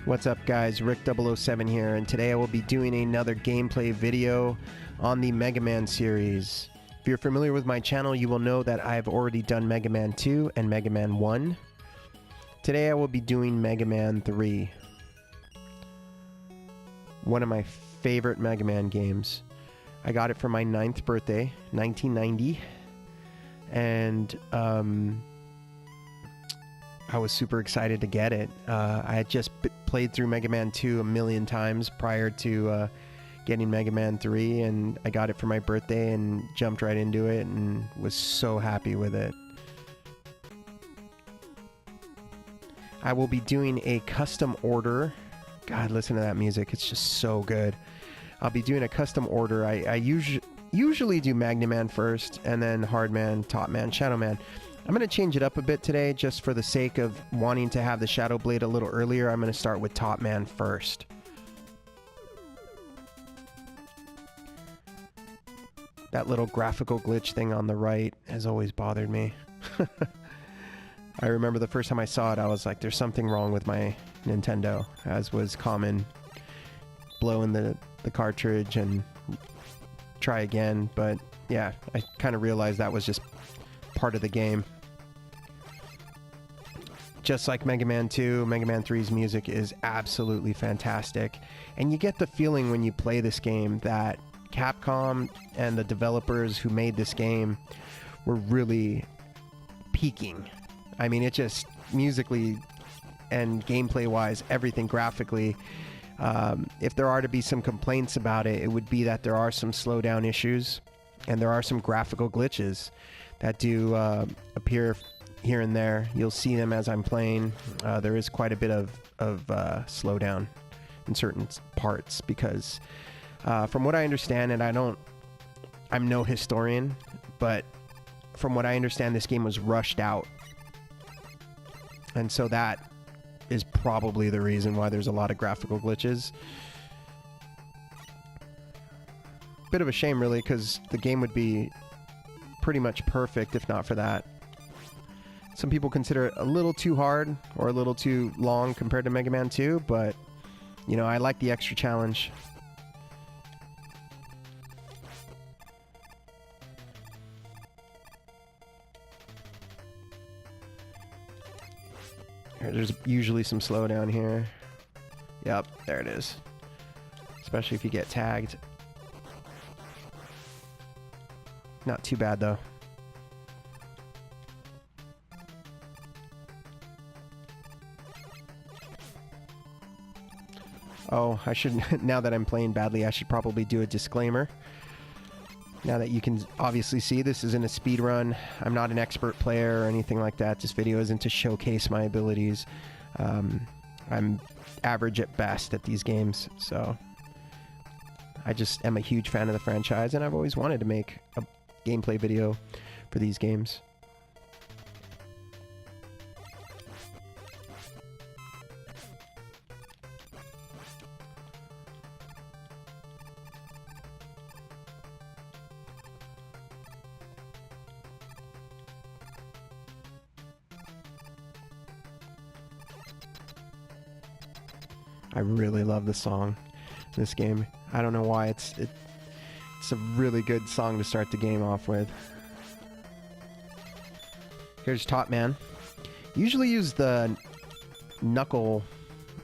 What's up guys, Rick007 here, and today I will be doing another gameplay video on the Mega Man series. If you're familiar with my channel, you will know that I've already done Mega Man 2 and Mega Man 1. Today I will be doing Mega Man 3. One of my favorite Mega Man games. I got it for my 9th birthday, 1990, and I was super excited to get it. I had just played through Mega Man 2 a million times prior to getting Mega Man 3, and I got it for my birthday and jumped right into it and was so happy with it. I will be doing a custom order. God, listen to that music. It's just so good. I'll be doing a custom order. I usually do Magna Man first, and then Hard Man, Top Man, Shadow Man. I'm going to change it up a bit today just for the sake of wanting to have the Shadow Blade a little earlier. I'm going to start with Top Man first. That little graphical glitch thing on the right has always bothered me. I remember the first time I saw it, I was like, there's something wrong with my Nintendo, as was common. Blow in the cartridge and try again, but yeah, I kind of realized that was just part of the game. Just like Mega Man 2, Mega Man 3's music is absolutely fantastic, and you get the feeling when you play this game that Capcom and the developers who made this game were really peaking. I mean, it just musically and gameplay wise, everything graphically, if there are to be some complaints about it, it would be that there are some slowdown issues and there are some graphical glitches that do appear here and there. You'll see them as I'm playing. There is quite a bit of slowdown in certain parts because from what I understand, and I'm no historian, but from what I understand, this game was rushed out. And so that is probably the reason why there's a lot of graphical glitches. Bit of a shame, really, because the game would be pretty much perfect if not for that. Some people consider it a little too hard or a little too long compared to Mega Man 2, but, you know, I like the extra challenge. There's usually some slowdown here. Yep, there it is. Especially if you get tagged. Not too bad, though. Oh, I should, now that I'm playing badly, I should probably do a disclaimer. Now that you can obviously see, this isn't a speed run. I'm not an expert player or anything like that. This video isn't to showcase my abilities. I'm average at best at these games, so I just am a huge fan of the franchise, and I've always wanted to make a gameplay video for these games. I really love the song in this game. I don't know why. It's a really good song to start the game off with. Here's Top Man. Usually use the knuckle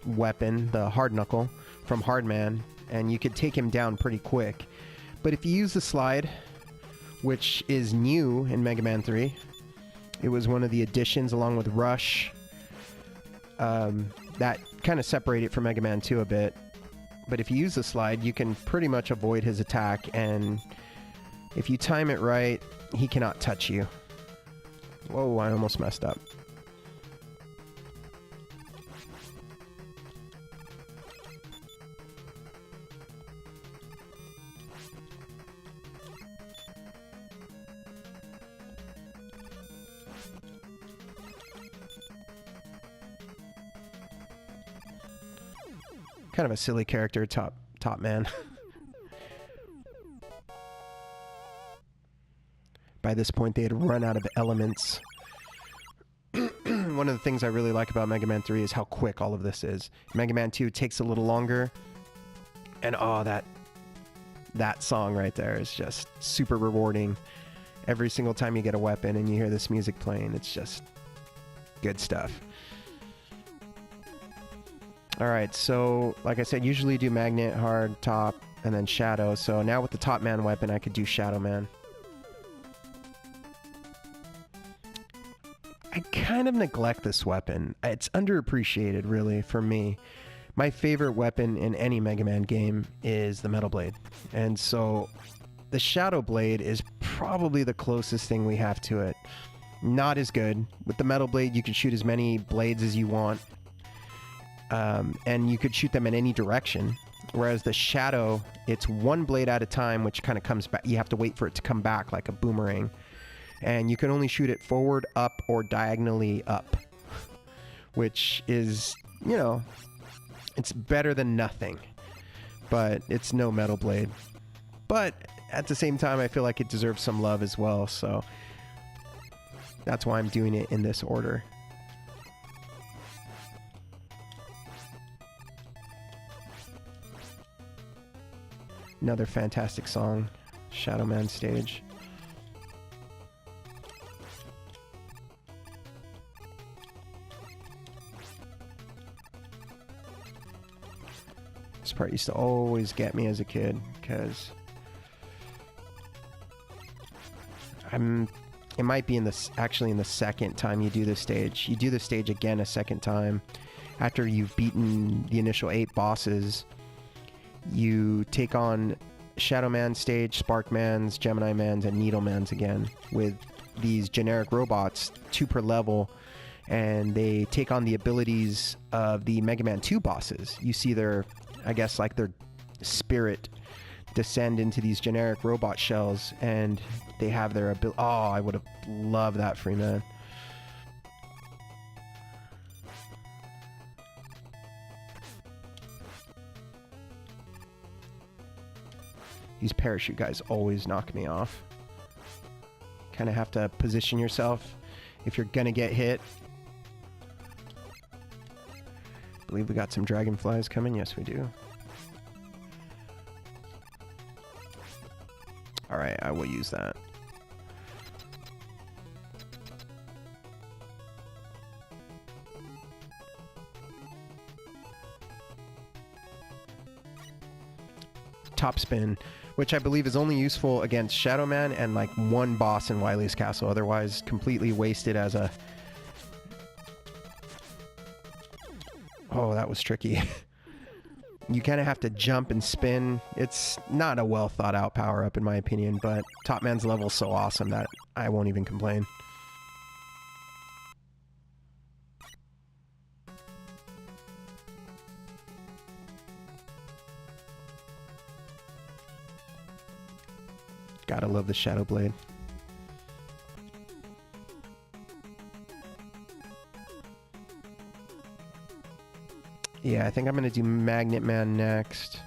weapon, the hard knuckle from Hard Man, and you could take him down pretty quick. But if you use the slide, which is new in Mega Man 3, it was one of the additions along with Rush. That kind of separate it from Mega Man 2 a bit. But if you use the slide, you can pretty much avoid his attack, and if you time it right, he cannot touch you. Whoa, I almost messed up. Kind of a silly character, Top Man. By this point, they had run out of elements one of the things I really like about Mega Man 3 is how quick all of this is. Mega Man 2 takes a little longer, and oh, that song right there is just super rewarding. Every single time you get a weapon and you hear this music playing, it's just good stuff. Alright, so like I said, usually do Magnet, Hard, Top, and then Shadow. So now with the Top Man weapon, I could do Shadow Man. I kind of neglect this weapon. It's underappreciated, really, for me. My favorite weapon in any Mega Man game is the Metal Blade. And so the Shadow Blade is probably the closest thing we have to it. Not as good. With the Metal Blade, you can shoot as many blades as you want. And you could shoot them in any direction. Whereas the Shadow, it's one blade at a time, which kind of comes back. You have to wait for it to come back like a boomerang. And you can only shoot it forward, up, or diagonally up. Which is, you know, it's better than nothing. But it's no Metal Blade. But at the same time, I feel like it deserves some love as well. So that's why I'm doing it in this order. Another fantastic song, Shadow Man stage. This part used to always get me as a kid, because it might be actually in the second time you do this stage. You do the stage again a second time. After you've beaten the initial 8 bosses, you take on Shadow Man stage, Spark Man's, Gemini Man's, and Needle Man's again, with these generic robots, 2 per level, and they take on the abilities of the Mega Man 2 bosses. You see their, I guess, like their spirit descend into these generic robot shells, and they have their ability. Oh, I would have loved that, Freeman. These parachute guys always knock me off. Kind of have to position yourself if you're gonna get hit. I believe we got some dragonflies coming. Yes, we do. Alright, I will use that. Top spin, which I believe is only useful against Shadow Man and like one boss in Wily's castle, otherwise completely wasted as a... Oh, that was tricky. You kind of have to jump and spin. It's not a well thought out power up in my opinion, but Top Man's level's so awesome that I won't even complain. Gotta love the Shadow Blade. Yeah, I think I'm gonna do Magnet Man next.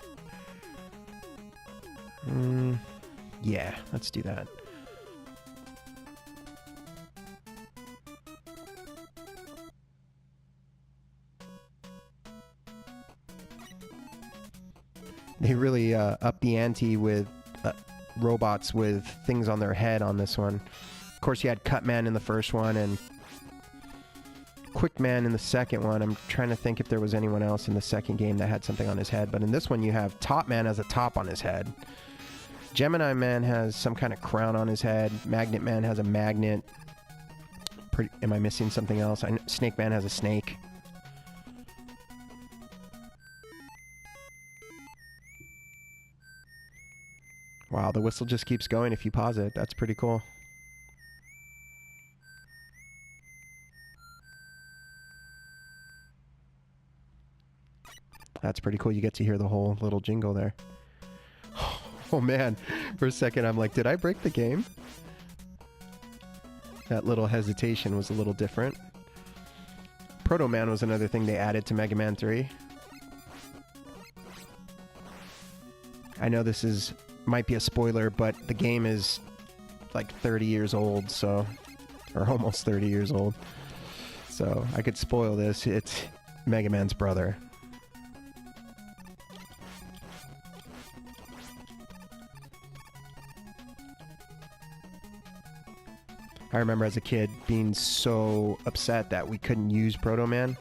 Yeah, let's do that. They really up the ante with robots with things on their head on this one. Of course, you had Cut Man in the first one and Quick Man in the second one. I'm trying to think if there was anyone else in the second game that had something on his head, but in this one you have Top Man has a top on his head. Gemini Man has some kind of crown on his head. Magnet Man has a magnet. Am I missing something else? Snake Man has a snake. Wow, the whistle just keeps going if you pause it. That's pretty cool. That's pretty cool. You get to hear the whole little jingle there. Oh man, for a second I'm like, did I break the game? That little hesitation was a little different. Proto Man was another thing they added to Mega Man 3. I know this might be a spoiler, but the game is like 30 years old, so... or almost 30 years old. So I could spoil this. It's Mega Man's brother. I remember as a kid being so upset that we couldn't use Proto Man.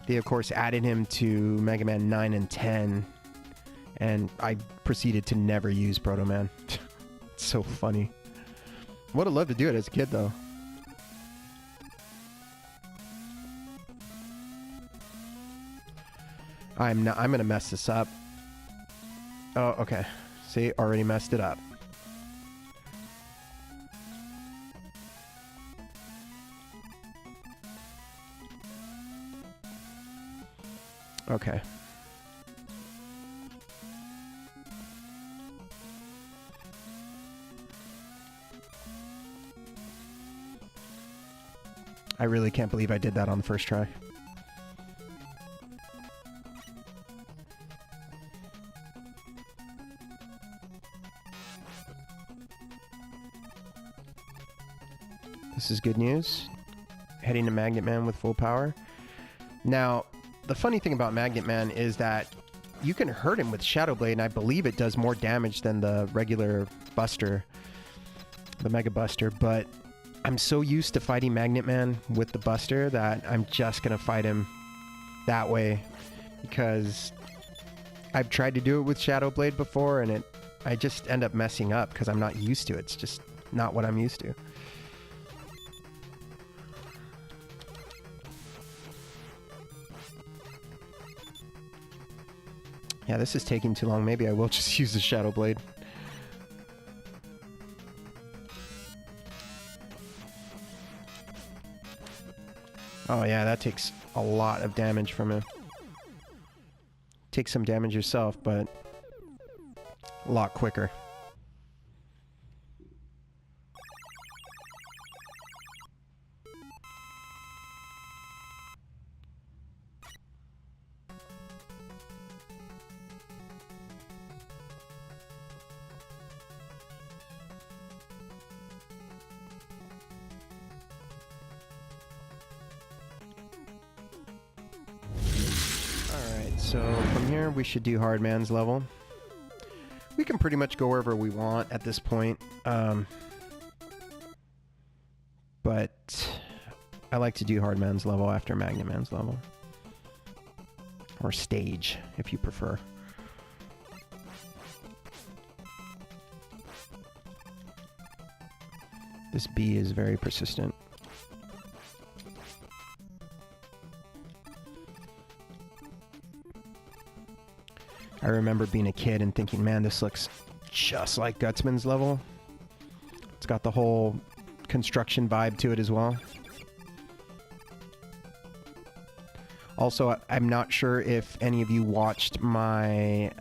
They, of course, added him to Mega Man 9 and 10, and I proceeded to never use Proto Man. It's so funny. Would have loved to do it as a kid, though. I'm gonna mess this up. Oh, okay. See, already messed it up. Okay. I really can't believe I did that on the first try. This is good news. Heading to Magnet Man with full power. Now, the funny thing about Magnet Man is that you can hurt him with Shadow Blade, and I believe it does more damage than the regular Buster, the Mega Buster, but I'm so used to fighting Magnet Man with the Buster that I'm just going to fight him that way, because I've tried to do it with Shadow Blade before, and I just end up messing up because I'm not used to it. It's just not what I'm used to. Yeah, this is taking too long. Maybe I will just use the Shadow Blade. Oh yeah, that takes a lot of damage from him. Take some damage yourself, but a lot quicker. So from here we should do Hard Man's level. We can pretty much go wherever we want at this point. But I like to do Hard Man's level after Magnet Man's level. Or stage, if you prefer. This bee is very persistent. I remember being a kid and thinking, man, this looks just like Gutsman's level. It's got the whole construction vibe to it as well. Also, I'm not sure if any of you watched my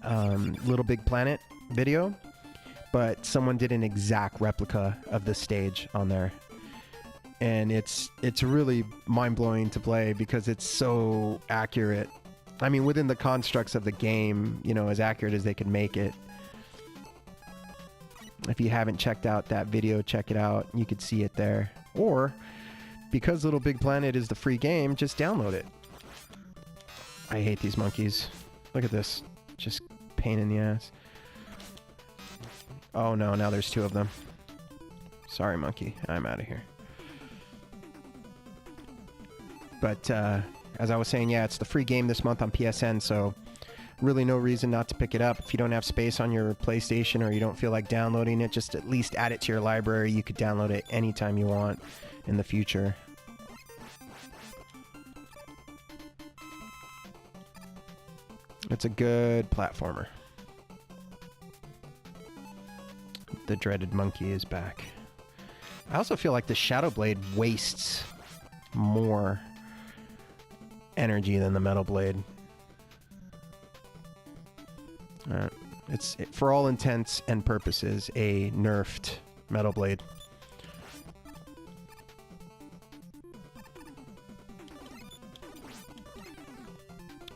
Little Big Planet video, but someone did an exact replica of this stage on there. And it's really mind-blowing to play because it's so accurate. I mean, within the constructs of the game, you know, as accurate as they can make it. If you haven't checked out that video, check it out. You could see it there. Or, because Little Big Planet is the free game, just download it. I hate these monkeys. Look at this. Just pain in the ass. Oh no, now there's two of them. Sorry, monkey. I'm out of here. But, as I was saying, yeah, it's the free game this month on PSN, so really no reason not to pick it up. If you don't have space on your PlayStation or you don't feel like downloading it, just at least add it to your library. You could download it anytime you want in the future. It's a good platformer. The dreaded monkey is back. I also feel like the Shadow Blade wastes more energy than the Metal Blade. It's for all intents and purposes a nerfed Metal Blade.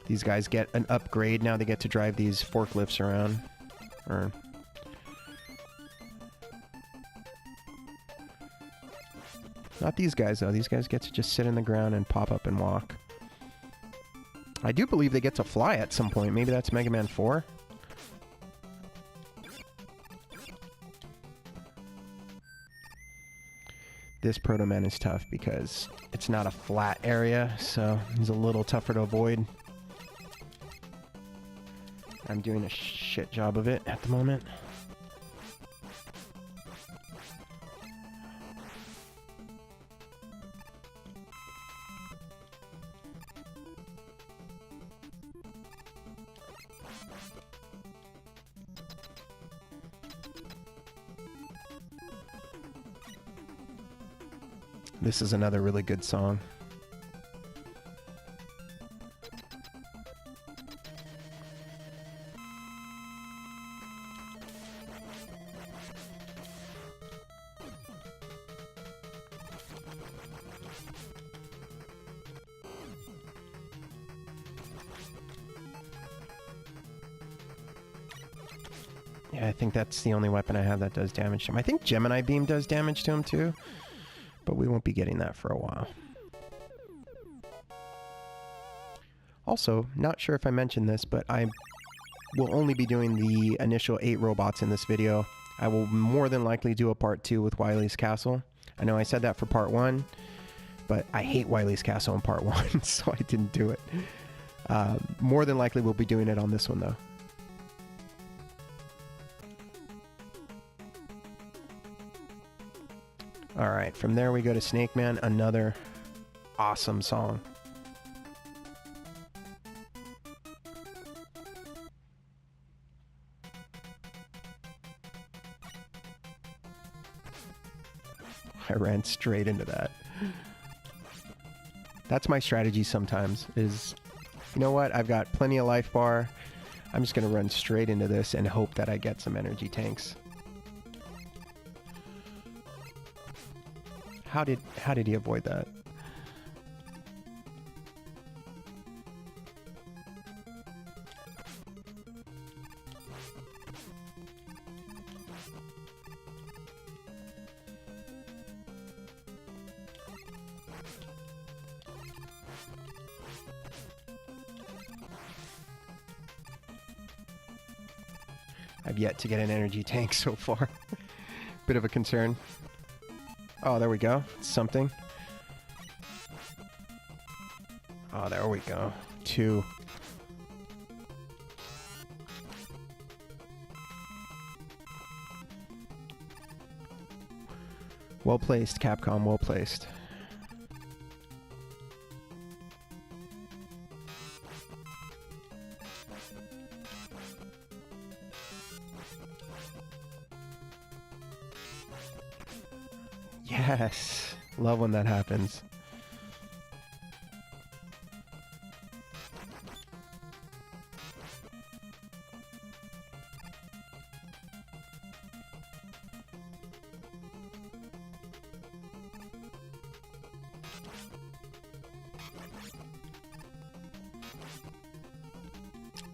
These guys get an upgrade now. They get to drive these forklifts around. Or Not these guys, though. These guys get to just sit in the ground and pop up and walk. I do believe they get to fly at some point. Maybe that's Mega Man 4? This Proto Man is tough because it's not a flat area, so he's a little tougher to avoid. I'm doing a shit job of it at the moment. This is another really good song. Yeah, I think that's the only weapon I have that does damage to him. I think Gemini Beam does damage to him too, but we won't be getting that for a while. Also, not sure if I mentioned this, but I will only be doing the initial 8 robots in this video. I will more than likely do a part 2 with Wily's Castle. I know I said that for part 1, but I hate Wily's Castle in part 1, so I didn't do it. More than likely we'll be doing it on this one, though. Alright, from there we go to Snake Man, another awesome song. I ran straight into that. That's my strategy sometimes, is, you know what, I've got plenty of life bar, I'm just going to run straight into this and hope that I get some energy tanks. How did he avoid that? I've yet to get an energy tank so far. Bit of a concern. Oh, there we go. Something. Oh, there we go. 2. Well placed, Capcom. Well placed. Yes. Love when that happens.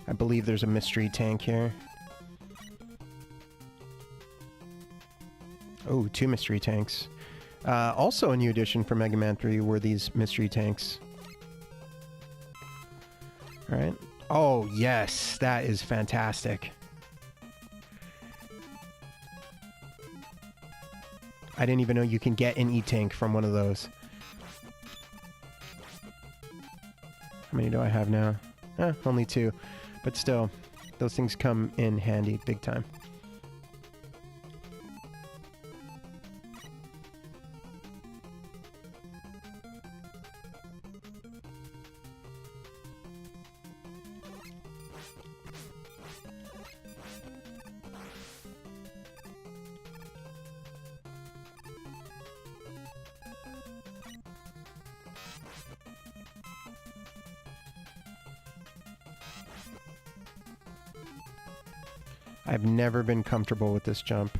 I believe there's a mystery tank here. Oh, 2 mystery tanks. Also a new addition for Mega Man 3 were these mystery tanks. Alright. Oh, yes. That is fantastic. I didn't even know you can get an E-tank from one of those. How many do I have now? Only 2. But still, those things come in handy big time. I've never been comfortable with this jump.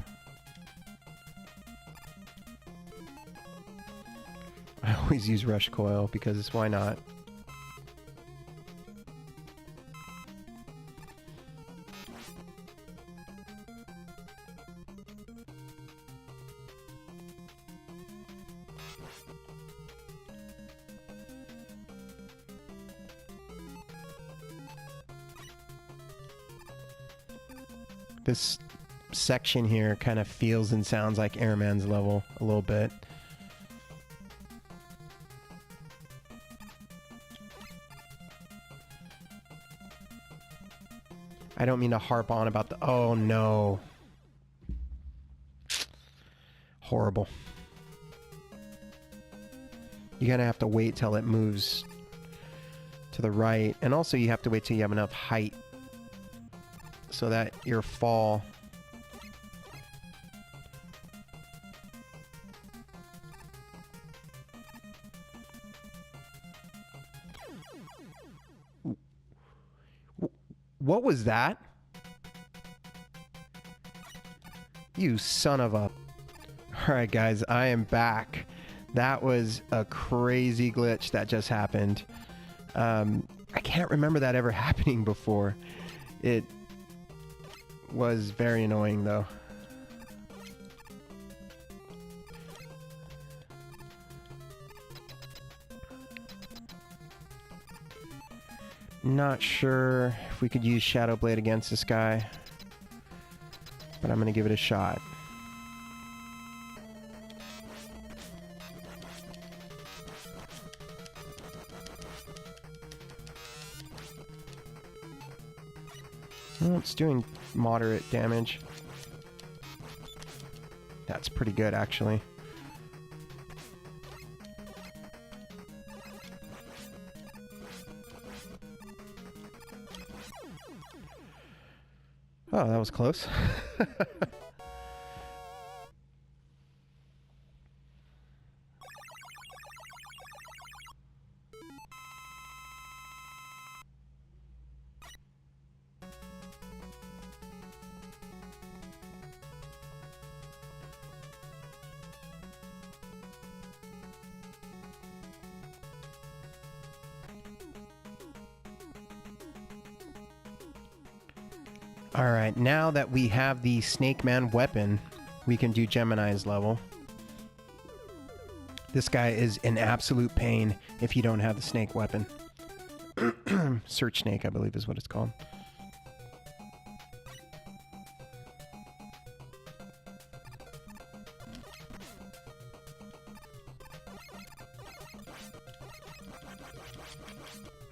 I always use Rush Coil because why not? This section here kind of feels and sounds like Airman's level a little bit. I don't mean to harp on about the... Oh, no. Horrible. You're going to have to wait till it moves to the right. And also you have to wait till you have enough height so that your fall... What was that? You son of a... Alright guys, I am back. That was a crazy glitch that just happened. I can't remember that ever happening before. It was very annoying though. Not sure if we could use Shadow Blade against this guy, but I'm gonna give it a shot. Oh, it's doing moderate damage. That's pretty good, actually. Oh, that was close. Alright, now that we have the Snake Man weapon, we can do Gemini's level. This guy is an absolute pain if you don't have the snake weapon. Search Snake, I believe is what it's called.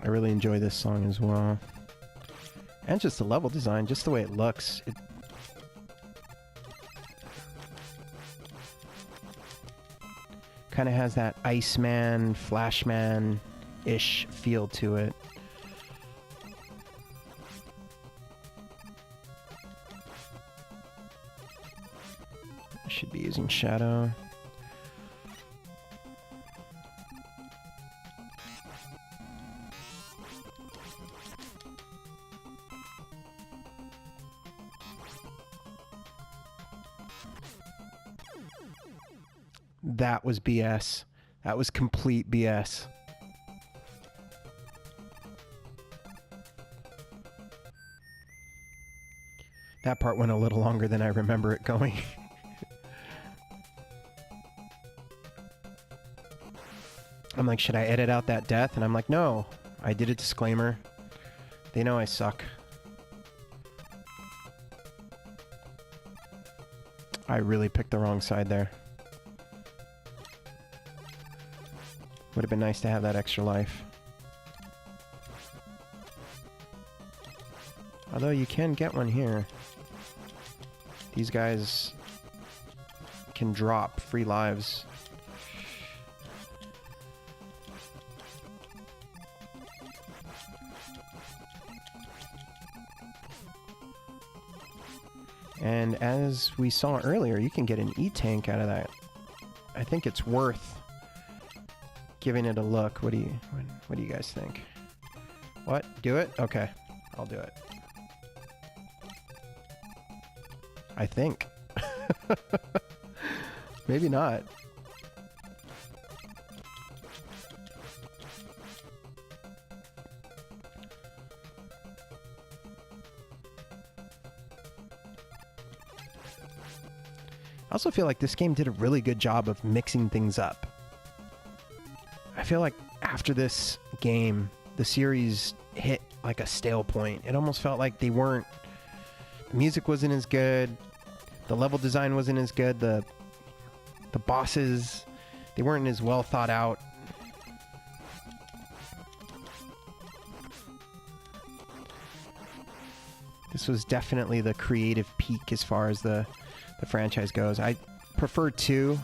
I really enjoy this song as well. And just the level design, just the way it looks. It kind of has that Iceman, Flashman-ish feel to it. I should be using Shadow. That was BS. That was complete BS. That part went a little longer than I remember it going. I'm like, should I edit out that death? And I'm like, no. I did a disclaimer. They know I suck. I really picked the wrong side there. Would have been nice to have that extra life. Although you can get one here. These guys can drop free lives. And as we saw earlier, you can get an E-Tank out of that. I think it's worth giving it a look. What do you guys think? What? Do it? Okay. I'll do it. I think. Maybe not. I also feel like this game did a really good job of mixing things up. I feel like after this game, the series hit like a stale point. It almost felt like the music wasn't as good. The level design wasn't as good. The bosses, they weren't as well thought out. This was definitely the creative peak as far as the franchise goes. I prefer 2.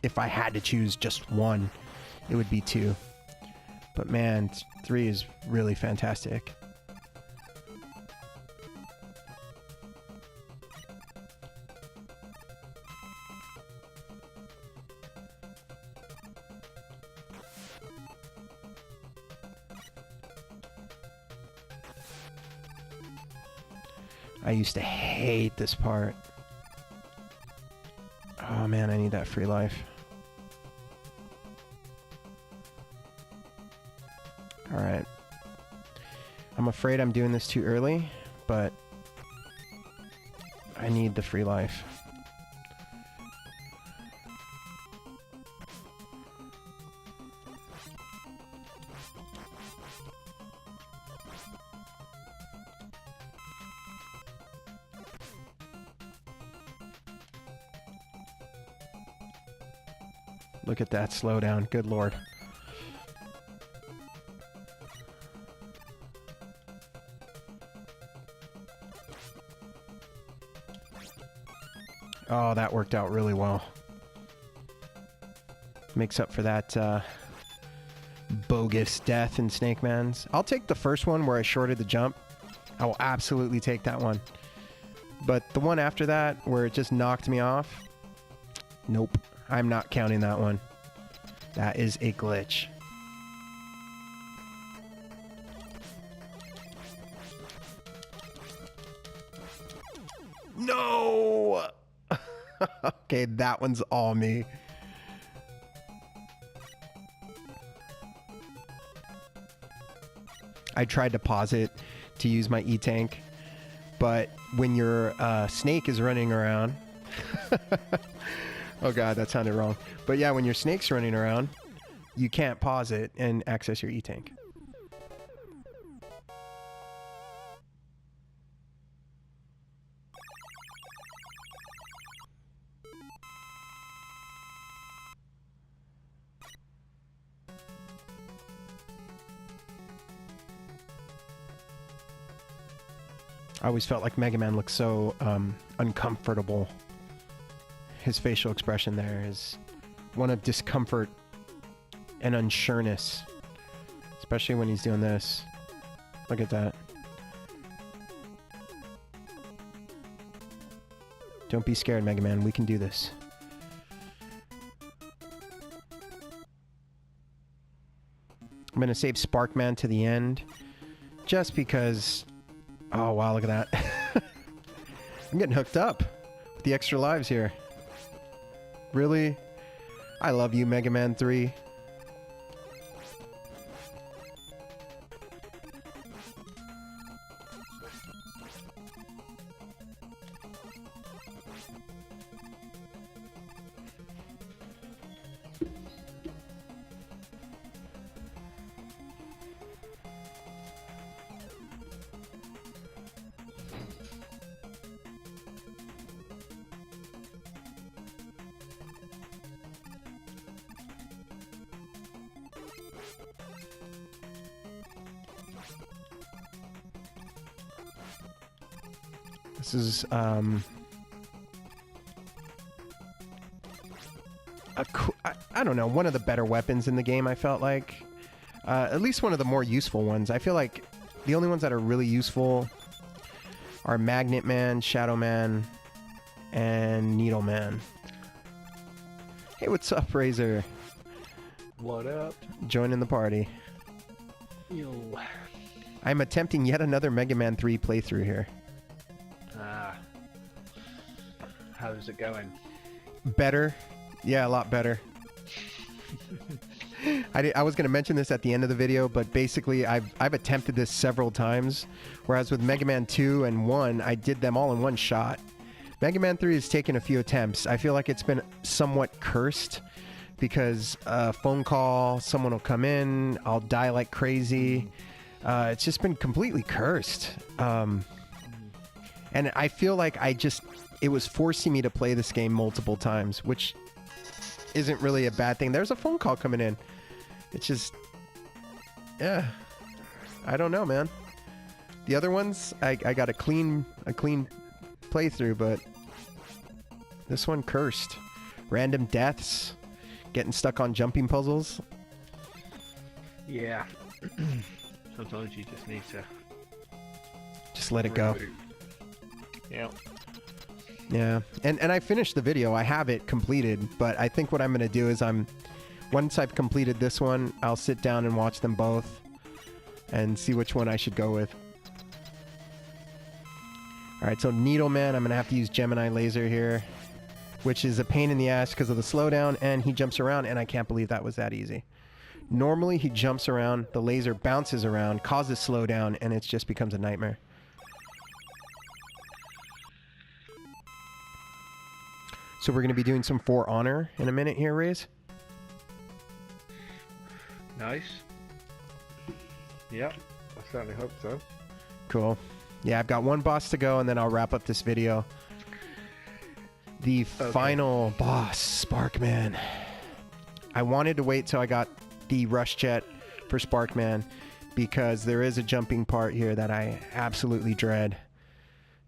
If I had to choose just one, it would be 2. But man, 3 is really fantastic. I used to hate this part. Oh man, I need that free life. Alright. I'm afraid I'm doing this too early, but I need the free life. Look at that slowdown. Good lord. Oh, that worked out really well. Makes up for that bogus death in Snake Man's. I'll take the first one where I shorted the jump. I will absolutely take that one. But the one after that, where it just knocked me off, nope. I'm not counting that one. That is a glitch. No! Okay, that one's all me. I tried to pause it to use my E-Tank, but when your snake is running around... Oh god, that sounded wrong. But yeah, when your snake's running around, you can't pause it and access your E-Tank. I always felt like Mega Man looked so uncomfortable. His facial expression there is one of discomfort and unsureness, especially when he's doing this. Look at that. Don't be scared, Mega Man. We can do this. I'm going to save Sparkman to the end just because... Oh, wow, look at that. I'm getting hooked up with the extra lives here. Really? I love you, Mega Man 3. This is, I don't know, one of the better weapons in the game, I felt like. At least one of the more useful ones. I feel like the only ones that are really useful are Magnet Man, Shadow Man, and Needle Man. Hey, what's up, Razor? What up? Joining the party. Yo. I'm attempting yet another Mega Man 3 playthrough here. How's it going? Better. Yeah, a lot better. I was going to mention this at the end of the video, but basically I've attempted this several times, whereas with Mega Man 2 and 1, I did them all in one shot. Mega Man 3 has taken a few attempts. I feel like it's been somewhat cursed because a phone call, someone will come in, I'll die like crazy. It's just been completely cursed. And I feel like it was forcing me to play this game multiple times, which isn't really a bad thing. There's a phone call coming in. It's just, yeah, I don't know, man. The other ones, I got a clean playthrough, but this one cursed. Random deaths, getting stuck on jumping puzzles. Yeah. Sometimes you just need to just let it go. Yeah. Yeah, and I finished the video. I have it completed, but I think what I'm going to do is once I've completed this one, I'll sit down and watch them both and see which one I should go with. Alright, so Needle Man, I'm going to have to use Gemini Laser here, which is a pain in the ass because of the slowdown, and he jumps around, and I can't believe that was that easy. Normally, he jumps around, the laser bounces around, causes slowdown, and it just becomes a nightmare. So we're going to be doing some For Honor in a minute here, Raze. Nice. Yeah, I certainly hope so. Cool. Yeah, I've got one boss to go, and then I'll wrap up this video. The final boss, Sparkman. I wanted to wait till I got the Rush Jet for Sparkman, because there is a jumping part here that I absolutely dread.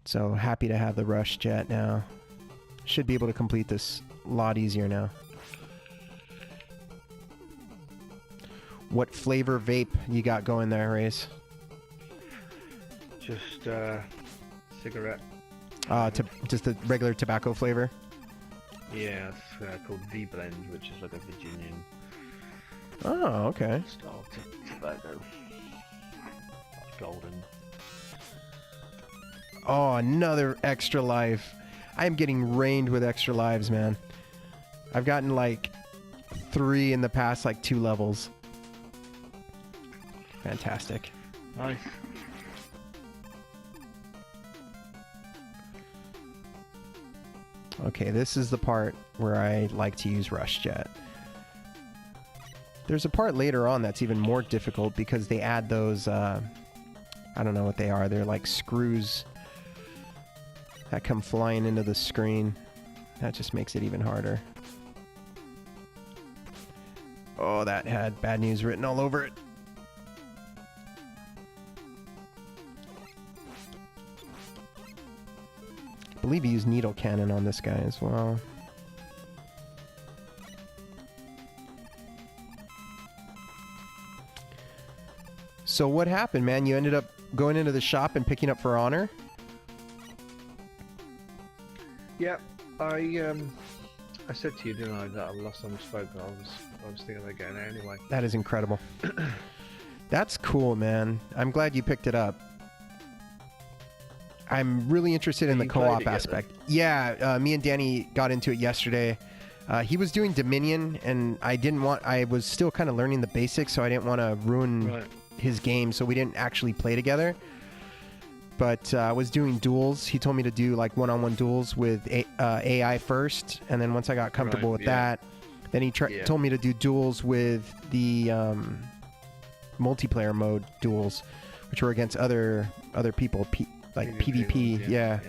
So happy to have the Rush Jet now. Should be able to complete this a lot easier now. What flavor vape you got going there, Raze? Just cigarette. Just the regular tobacco flavor? Yeah, it's called V-Blend, which is like a Virginian Oh, okay. style tobacco. Golden. Oh, another extra life. I am getting rained with extra lives, man. I've gotten like 3 in the past like 2 levels. Fantastic. Nice. Okay, this is the part where I like to use Rush Jet. There's a part later on that's even more difficult because they add those, I don't know what they are. They're like screws that come flying into the screen. That just makes it even harder. Oh, that had bad news written all over it. I believe you use needle cannon on this guy as well. So what happened, man? You ended up going into the shop and picking up For Honor? Yeah, I said to you, didn't I, that last time we spoke, I was thinking about getting there anyway. That is incredible. That's cool, man. I'm glad you picked it up. I'm really interested in the co-op aspect. Yeah, me and Danny got into it yesterday. He was doing Dominion, and I was still kind of learning the basics, so I didn't want to ruin his game, so we didn't actually play together. But I was doing duels. He told me to do like one-on-one duels with AI first, and then once I got comfortable with that, then he told me to do duels with the multiplayer mode duels, which were against other people, like PvP, ones, yeah.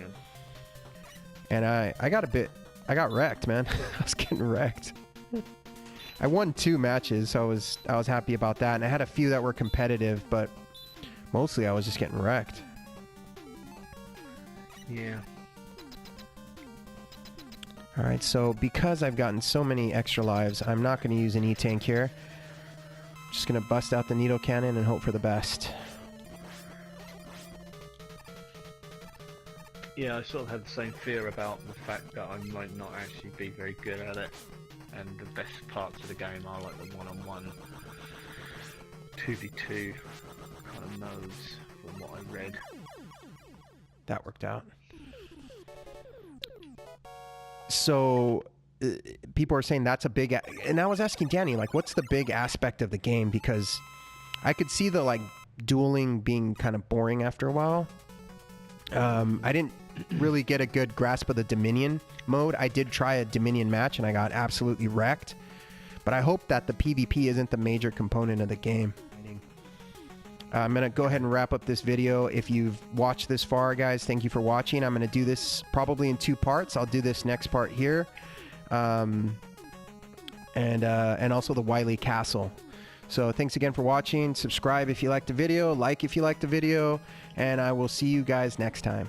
And I got wrecked, man. I was getting wrecked. I won 2 matches, so I was happy about that, and I had a few that were competitive, but mostly I was just getting wrecked. Yeah. Alright, so because I've gotten so many extra lives, I'm not going to use an E-Tank here. Just going to bust out the needle cannon and hope for the best. Yeah, I sort of had the same fear about the fact that I might not actually be very good at it. And the best parts of the game are like the one-on-one 2v2 kind of modes from what I read. That worked out. So people are saying that's a big, and I was asking Danny, like, what's the big aspect of the game? Because I could see the like dueling being kind of boring after a while. I didn't really get a good grasp of the Dominion mode. I did try a Dominion match and I got absolutely wrecked. But I hope that the PvP isn't the major component of the game. I'm going to go ahead and wrap up this video. If you've watched this far, guys, thank you for watching. I'm going to do this probably in 2 parts. I'll do this next part here. And also the Wily Castle. So thanks again for watching. Subscribe if you liked the video. Like if you liked the video. And I will see you guys next time.